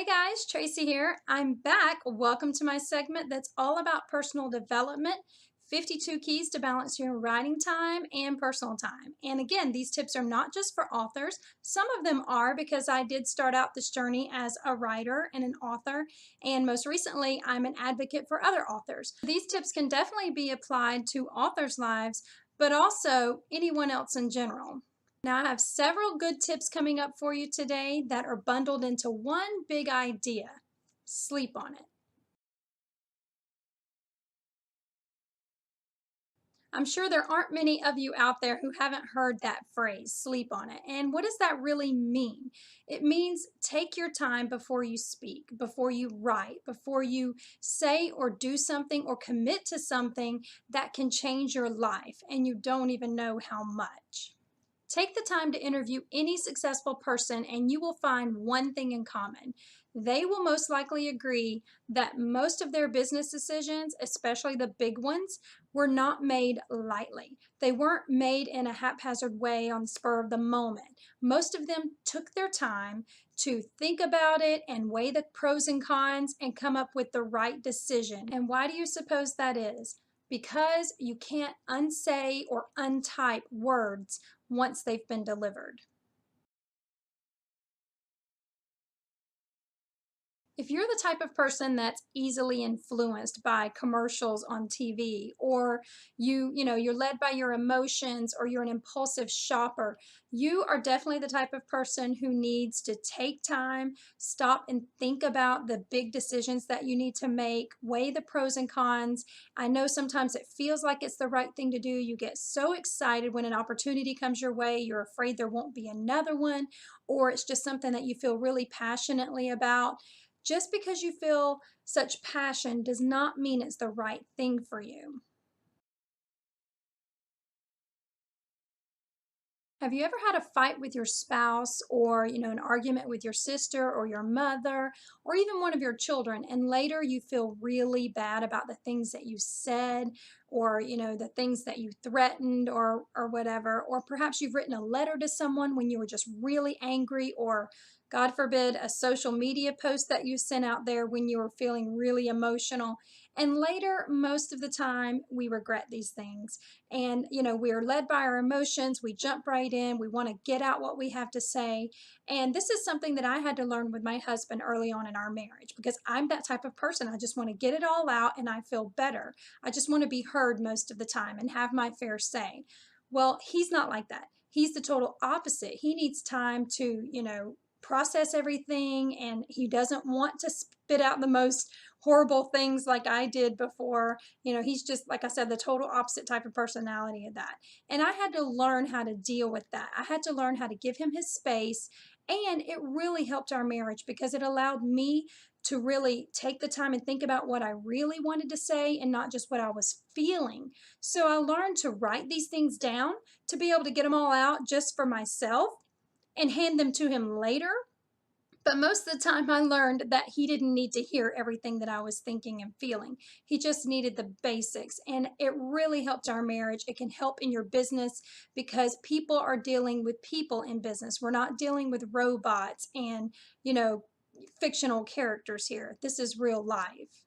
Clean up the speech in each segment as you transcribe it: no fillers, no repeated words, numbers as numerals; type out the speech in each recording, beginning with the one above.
Hey guys, Tracy here. I'm back. Welcome to my segment that's all about personal development, 52 keys to balance your writing time and personal time. And again, these tips are not just for authors. Some of them are because I did start out this journey as a writer and an author. And most recently, I'm an advocate for other authors. These tips can definitely be applied to authors' lives, but also anyone else in general. Now, I have several good tips coming up for you today that are bundled into one big idea. Sleep on it. I'm sure there aren't many of you out there who haven't heard that phrase, sleep on it. And what does that really mean? It means take your time before you speak, before you write, before you say or do something or commit to something that can change your life and you don't even know how much. Take the time to interview any successful person and you will find one thing in common. They will most likely agree that most of their business decisions, especially the big ones, were not made lightly. They weren't made in a haphazard way on the spur of the moment. Most of them took their time to think about it and weigh the pros and cons and come up with the right decision. And why do you suppose that is? Because you can't unsay or untype words once they've been delivered. If you're the type of person that's easily influenced by commercials on TV, or you're led by your emotions, or you're an impulsive shopper, you are definitely the type of person who needs to take time, stop and think about the big decisions that you need to make, weigh the pros and cons. I know sometimes it feels like it's the right thing to do. You get so excited when an opportunity comes your way, you're afraid there won't be another one, or it's just something that you feel really passionately about. Just because you feel such passion does not mean it's the right thing for you. Have you ever had a fight with your spouse or, an argument with your sister or your mother or even one of your children, and later you feel really bad about the things that you said, or, the things that you threatened, or whatever, or perhaps you've written a letter to someone when you were just really angry, or God forbid, a social media post that you sent out there when you were feeling really emotional. And later, most of the time, we regret these things. And, we're led by our emotions. We jump right in. We want to get out what we have to say. And this is something that I had to learn with my husband early on in our marriage, because I'm that type of person. I just want to get it all out and I feel better. I just want to be heard most of the time and have my fair say. Well, he's not like that. He's the total opposite. He needs time to, process everything, and he doesn't want to spit out the most horrible things like I did before. He's just, like I said, the total opposite type of personality of that. And I had to learn how to deal with that. I had to learn how to give him his space. And it really helped our marriage because it allowed me to really take the time and think about what I really wanted to say and not just what I was feeling. So I learned to write these things down to be able to get them all out just for myself and hand them to him later. But most of the time, I learned that he didn't need to hear everything that I was thinking and feeling. He just needed the basics. And it really helped our marriage. It can help in your business because people are dealing with people in business. We're not dealing with robots and, fictional characters here. This is real life.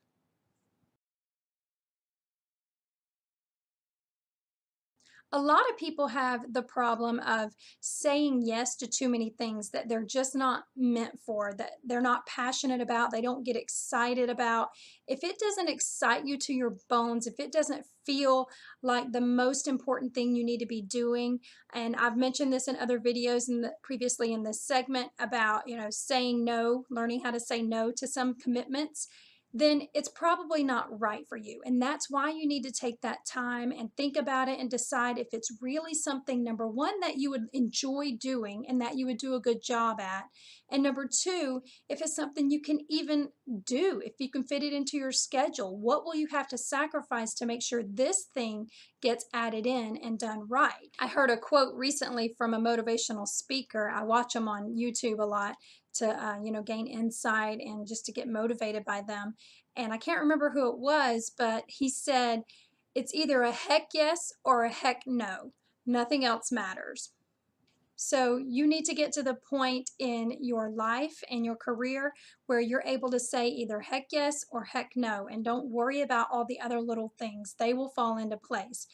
A lot of people have the problem of saying yes to too many things that they're just not meant for, that they're not passionate about, they don't get excited about. If it doesn't excite you to your bones, if it doesn't feel like the most important thing you need to be doing, and I've mentioned this in other videos previously in this segment about, saying no, learning how to say no to some commitments, then it's probably not right for you. And that's why you need to take that time and think about it and decide if it's really something, number one, that you would enjoy doing and that you would do a good job at. And number two, if it's something you can even do, if you can fit it into your schedule. What will you have to sacrifice to make sure this thing gets added in and done right? I heard a quote recently from a motivational speaker. I watch them on YouTube a lot to gain insight and just to get motivated by them. And I can't remember who it was, but he said, it's either a heck yes or a heck no. Nothing else matters. So you need to get to the point in your life and your career where you're able to say either heck yes or heck no, and don't worry about all the other little things. They will fall into place.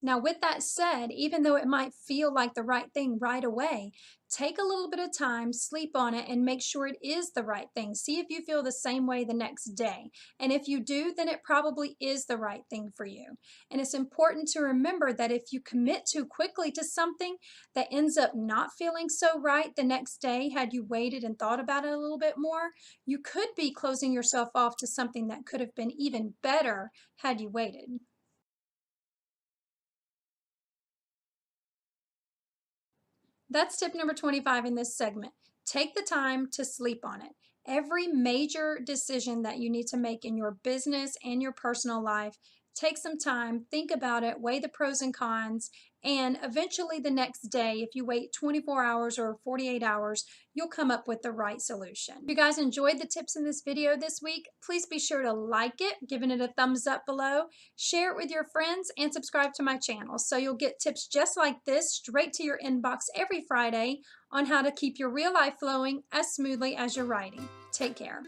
Now, with that said, even though it might feel like the right thing right away, take a little bit of time, sleep on it, and make sure it is the right thing. See if you feel the same way the next day. And if you do, then it probably is the right thing for you. And it's important to remember that if you commit too quickly to something that ends up not feeling so right the next day, had you waited and thought about it a little bit more, you could be closing yourself off to something that could have been even better had you waited. That's tip number 25 in this segment. Take the time to sleep on it. Every major decision that you need to make in your business and your personal life, take some time, think about it, weigh the pros and cons, and eventually the next day, if you wait 24 hours or 48 hours, you'll come up with the right solution. If you guys enjoyed the tips in this video this week, please be sure to like it, giving it a thumbs up below, share it with your friends, and subscribe to my channel so you'll get tips just like this straight to your inbox every Friday on how to keep your real life flowing as smoothly as your writing. Take care.